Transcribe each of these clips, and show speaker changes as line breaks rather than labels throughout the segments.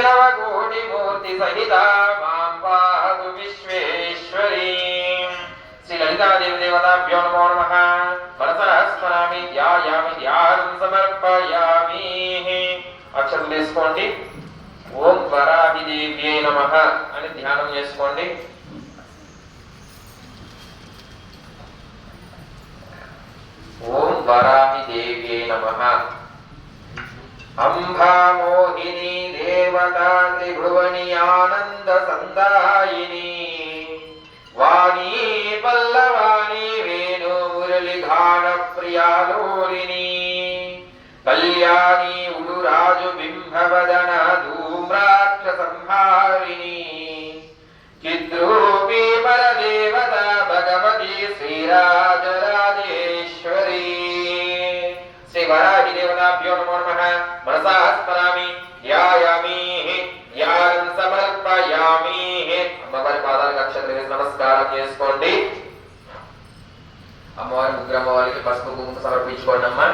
नवकोटि मूर्ति सहिता मां पातु विश्वेश्वरी। श्री ललिता देवी देवताभ्यो नमो नमः। मनसा स्मरामि ध्यायामि ध्यानं समर्पयामि। అక్షరం వేసుకోండి. ఓం వరాహి దేవ్యే నమః అని ధ్యానం చేసుకోండి. ఓం వరాహి దేవ్యే నమః. అంబా మోహిని దేవతా త్రిభువని ఆనంద సందాయిని వాణీ పల్లవాణి వేణు మురళి గాన ప్రియాలోలిని కళ్యాణి ఉడురాజు బింబవదన ధూమ్రాక్ష సంహారిణి చిద్రూపీ పరదేవత భగవతి శ్రీరాజరాజేశ్వరి. శ్రీ వరాహి దేవతాభ్యో నమో నమః. మనసా స్మరామి ధ్యాయామి ధ్యానం సమర్పయామి. అమ్మవారి పాదాలకు అక్షతలు వేసి నమస్కారం చేసుకోండి. అమ్మవారి ముగ్గురు అమ్మవారికి పసుపు కుంకుమ సమర్పించుకోండి అమ్మా.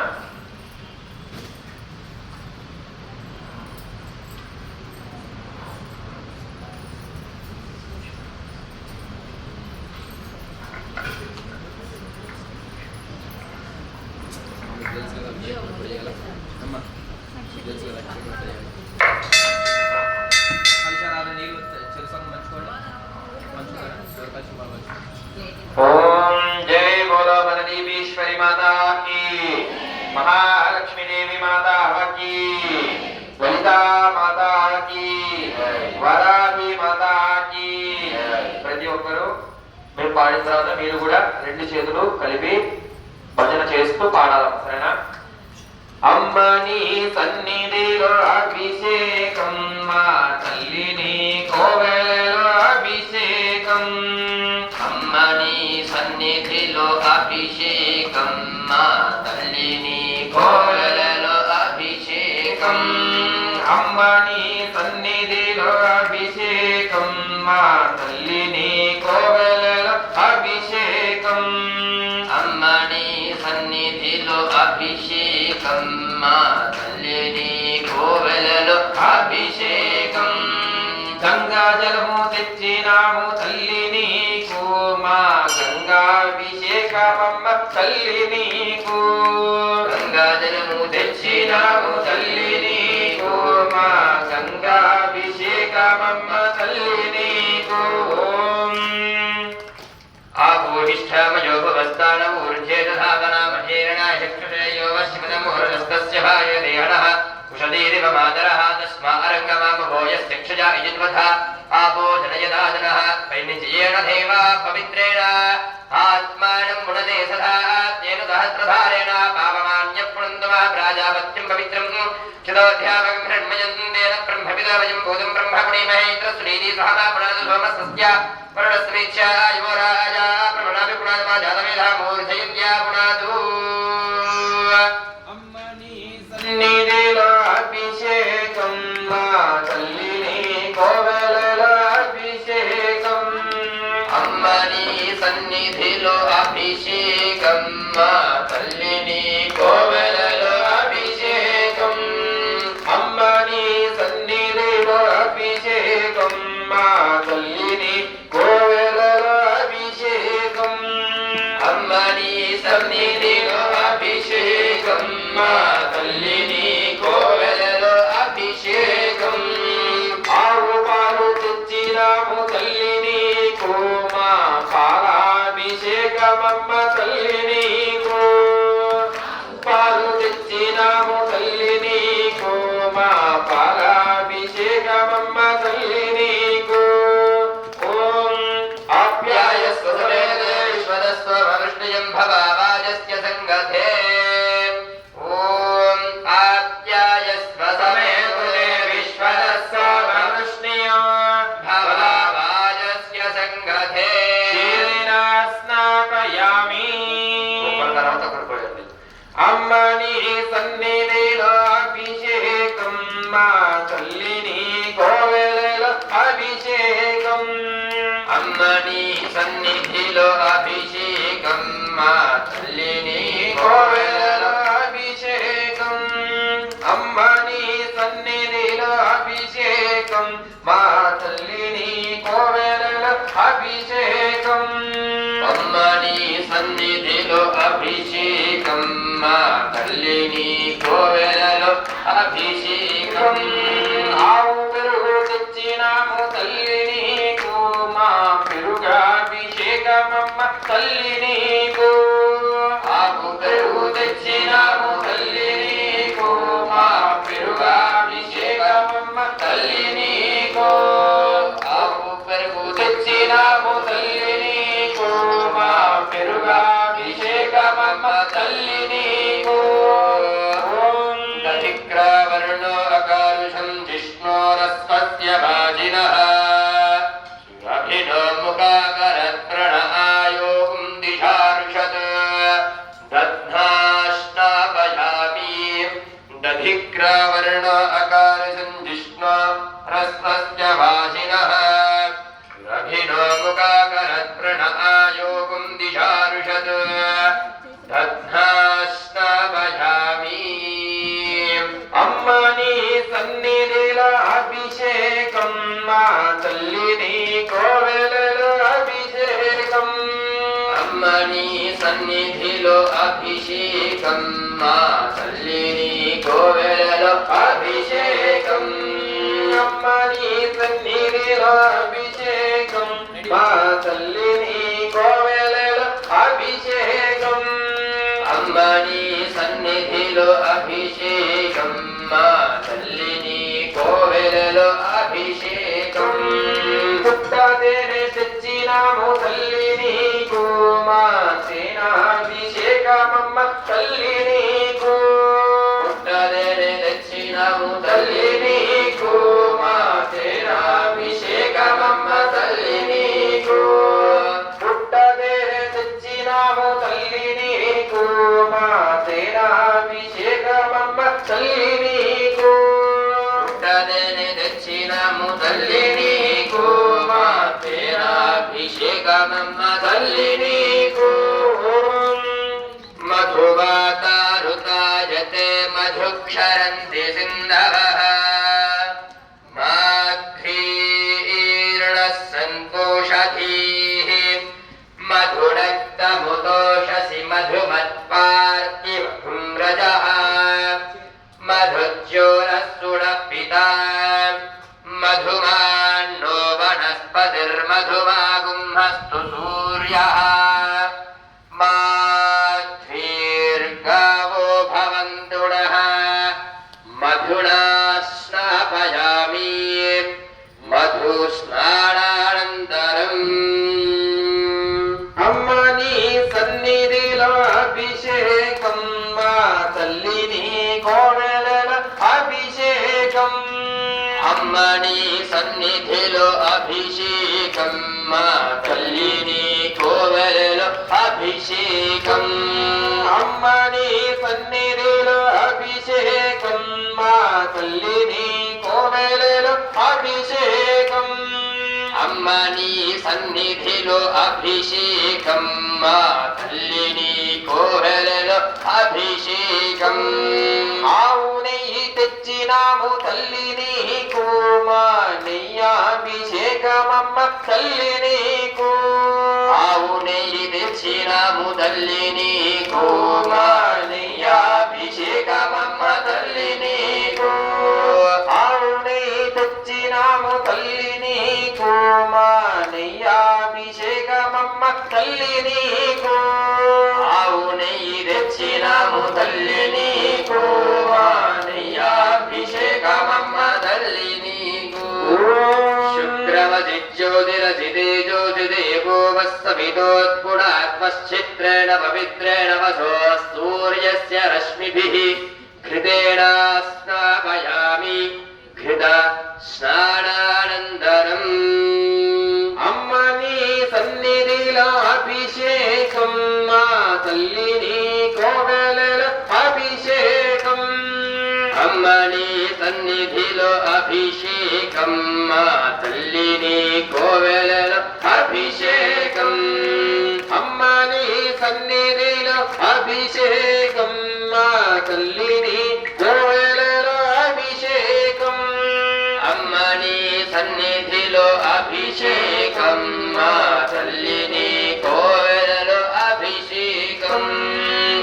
ओम जय बोलो वनदेवीश्वरी माता की, महालक्ष्मी देवी माता की, ललिता माता की, वराही माता की. ప్రతి ఒక్కరు మీరు పాడిన తర్వాత మీరు కూడా రెండు చేతులు కలిపి భజన చేస్తూ పాడాలి, సరేనా? అమ్మని సన్నిధిలో అభిషేకం మా తల్లిని కోవెలలో అభిషేకం. అమ్మని సన్నిధిలో అభిషేకం మా తల్లిని కోవెలలో అభిషేకం. అమ్మని సన్నిధిలో అభిషేకం మా తల్లిని కోవెలలో అభిషేకం. అమ్మని సన్నిధిలో అభిషేకం మా తల్లిని కోవెలలో అభిషేకం. గంగా జలము తెచ్చినాము తల్లి నీకు, మా గంగాభిషేకమమ్మ తల్లి నీకు. గంగా జలము తెచ్చినాము తల్లి నీకు, మా గంగాభిషేకమమ్మ తల్లి నీకు. ఓం ఆపోహిష్ఠమయో భవస్తాన ఊర్ధ్యేదధావనామహేరణాయ చక్షుషేయో వశ్యమనమోహరస్తస్య భాయదేహణః కుశలీరివ మాతరః తస్మా అరంగమామభోయస్యక్షజా ఇజిన్వథా ఆపో జనయదాజనః పైనిజయేణ దేవా పవిత్రేణ ఆత్మానం పునదే సదా తేన సహస్రధారేణ పాపమాన్య పునందమ ప్రాజాపత్యం పవిత్రం చదోధ్యాపకం హిరణ్మయం తేన బ్రహ్మవిదవయం భూతం బ్రహ్మ పుణీమహే ఇంద్రశ్రీని సహమా పునదు సోమస్య వరుణస్మీత్యా యువరాజా ప్రమణాభి పునాదమా జాతవేదా మూర్ధయుజ్ఞా పునాదు. అమ్మని సన్నిధిలో అభిషేకం మా తల్లిని కోవెలలో అభిషేకం. అమ్మని సన్నిధిలో అభిషేకం మా తల్లిని కోవెలలో అభిషేకం. అమ్మని సన్నిధిలో అభిషేకం మా తల్లిని కోవెలలో అభిషేకం. అమ్మని సన్నిధిలో అభిషేకం మా తల్లిని కోవెలలో అభిషేకం. ఆవు పాలు తెచ్చినాము తల్లి నీకు, మా పాలాభిషేకమమ్మ తల్లి నీకు. పాలు తెచ్చినాము తల్లి నీకు, మా పాలాభిషేకమమ్మ తల్లి నీకు. ఓం ఆప్యాయస్వ సమేతేశ్వరస్వ వృష్ణయం భవావాజస్య సంగతే. ఓం ఆప్యాయస్వ సమేతే విశ్వరస్వ వృష్ణయం భవావాజస్య సంగతే. క్షీరేణ స్నాపయామి. తర్వాత కొడుకోండి. అమ్మని సన్నిధిలో అభిషేకం మా తల్లిని కోవెలలో అభిషేకం. అమ్మని సన్నిధిలో అభిషేకం మా తల్లిని కోవెలలో అభిషేకం. అమ్మని సన్నిధిలో అభిషేకం అభిషేకం మా తల్లిని కోవెలలో అభిషేకం అమ్మ నీ సన్నిధిలో అభిషేకం మా తల్లిని కోవెలలో అభిషేకం ఆవు పెరుగు తెచ్చినాము తల్లి నీకు మా పెరుగాభిషేకమమ్మ తల్లి నీకు ఆవు పెరుగు తెచ్చినాము తల్లి నీకు మా పెరుగాభిషేకమమ్మ తల్లి నీకు ఆవు పెరుగు తెచ్చినాము తల్లి నీకు మా పెరుగాభిషేకమమ్మ తల్లి నీకు దధిక్రవర్ణో అకారుషం జిష్ణోరస్వస్య భాజినః సురభినో ముఖాకరత్ ప్రణాయోగం దిశారుషత్ దధ్నాష్టాపయామి దధిక్రవర్ణో అకారుషం జిష్ణోరస్వస్య భాజినః సురభినో ముఖాకరత్ ప్రణాయోగం దిశారుషత్ దధ్నాష్టాపయామి అమ్మ నీ సన్నిధిలో అభిషేకం మా తల్లిని కోవెలలో అభిషేకం అమ్మ నీ సన్నిధిలో అభిషేకం మా తల్లిని కోవెలలో అభిషేకం అమ్మ నీ సన్నిధిలో అభిషేకం మా తల్లిని కోవెలలో అభిషేకం అమ్మ నీ సన్నిధిలో అభిషేకం మా తల్లిని కోవెలలో అభిషేకం పుట్టదేనే తెచ్చినాము తల్లి నీకు మా సేనాభిషేకమమ్మ తల్లి నీకు పుట్టదేనే తెచ్చినాము తల్లి నీకు మా సేనాభిషేకమమ్మ తల్లి నీకు పుట్టదేనే తెచ్చినాము తల్లి నీకు మా సేనాభిషేకమమ్మ తల్లి నీకు పుట్టదేనే తెచ్చినాము తల్లి నీకు మా సేనాభిషేకమమ్మ తల్లి నీకు మధువాతారుతాయతే మధుక్షరంతి సింధవః మాఘ్రీర్ణః సంతోషధీః మధురక్తముతోషసి మధుమత్పార్తిమధుం రజః మధుజ్యోరస్సుడః పితా మధుమాన్నో వనస్పతిర్మధుమాగుంహస్తు సూర్యః మాధ్వీర్గావో భవంతుడః మధునా స్నాపయామి మధుస్నానానంతరం అమ్మ నీ సన్నిధిలో అభిషేకం మా తల్లిని కోవెలలో అభిషేకం అమ్మ నీ సన్నిధిలో అభిషేకం మా తల్లిని కోవెలలో అభిషేకం అమ్మ నీ సన్నిధిలో అభిషేకం మా తల్లిని కోవెలలో అభిషేకం అమ్మ నీ సన్నిధిలో అభిషేకం మా తల్లిని కోవెలలో అభిషేకం ఆవు నెయ్యి తెచ్చినాము తల్లి నీకు మా నెయ్యాభిషేకమమ్మ తల్లి నీకు ఆవు నెయ్యి తెచ్చినాము తల్లి నీకు మా నెయ్యాభిషేకమమ్మ తల్లి నీకు ఆవు నెయ్యి తెచ్చినాము తల్లి నీకు మా నెయ్యాభిషేకమమ్మ తల్లి నీకు ఆవు నెయ్యి తెచ్చినాము తల్లి నీకు మా నెయ్యాభిషేకమమ్మ తల్లి నీకు శుక్రవతి జ్యోతిరజితేజోతిదేవో వస్సవితోత్పుడాత్మశ్చిత్రేణ పవిత్రేణ వసో సూర్యస్య రశ్మిభిః ఘృతేన స్నాపయామి ఘృత స్నానానంతరం అమ్మ నీ సన్నిధిలో అభిషేకం మా తల్లిని కోవెలలో అభిషేకం అమ్మ నీ సన్నిధిలో అభిషేకం మా తల్లిని కోవెలలో అభిషేకం అమ్మ నీ సన్నిధిలో అభిషేకం మా తల్లిని కోవెలలో అభిషేకం అమ్మ నీ సన్నిధిలో అభిషేకం మా తల్లిని కోవెలలో అభిషేకం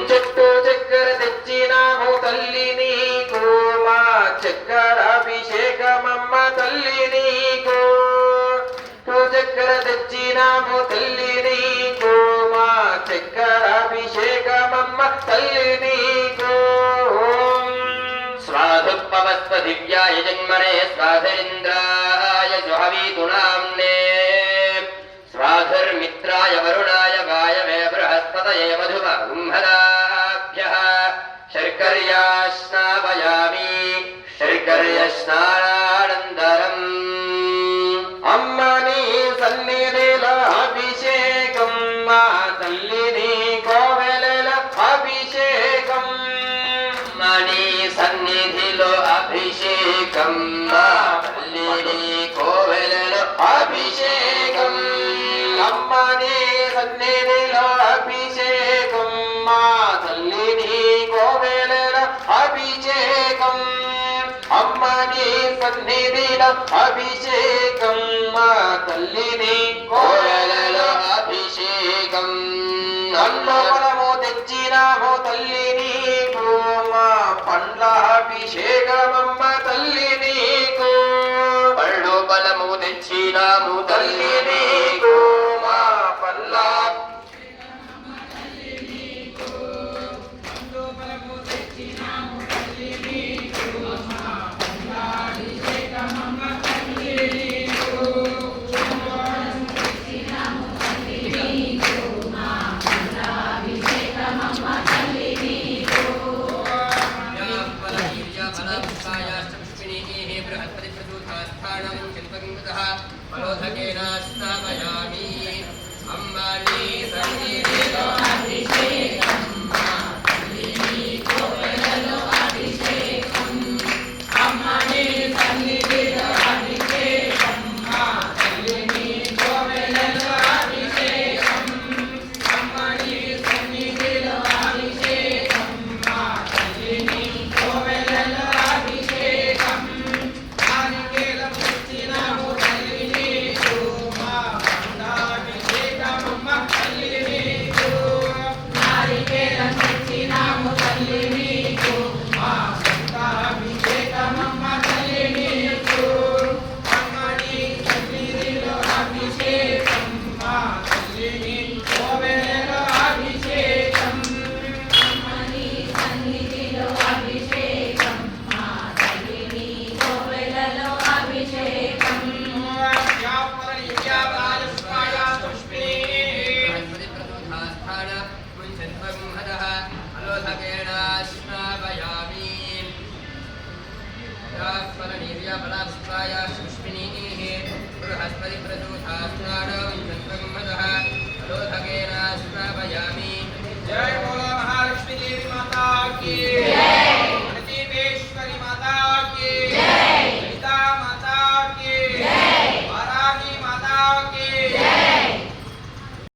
చెట్టు చక్కెర తెచ్చినాము తల్లి నీకు మా చక్కెర అభిషేకమమ్మ తల్లి నీకు చక్కెర తెచ్చినాము తల్లి నీకు మా చక్కెర అభిషేకమమ్మ తల్లి నీకు స్వాధుపవస్వ దివ్యాయ జన్మనే స్వాధరింద్రాయ సుహవీతునామ్నే స్వాధుర్మిత్రాయ వరుణాయ వాయవే బృహస్పతయే మధుమగుంహదాభ్యః శర్కర్యా స్నాపయామి శర్కర్య స్నానానంతరం అమ్మ నీ సన్నిధిలో అభిషేకం మా తల్లిని కోవెలలో అభిషేకం మణి సన్నిధిలో అభిషేకం మా తల్లిని కోవెలలో అభిషేకం అమ్మ నీ సన్నిధిలో అభిషేకం మా తల్లిని కోవెలలో అభిషేకం అమ్మ నీ సన్నిధిలో అభిషేకం మా తల్లిని కోవెలలో అభిషేకం అన్నవరము తెచ్చినాము తల్లి నీకు మా పండ్ల అభిషేకమమ్మ తల్లి నీకు పళ్ళు బలము తెచ్చినాము తల్లి నీకు మా పండ్ల
స్నాపయామి అంబానీ సన్నిధిలో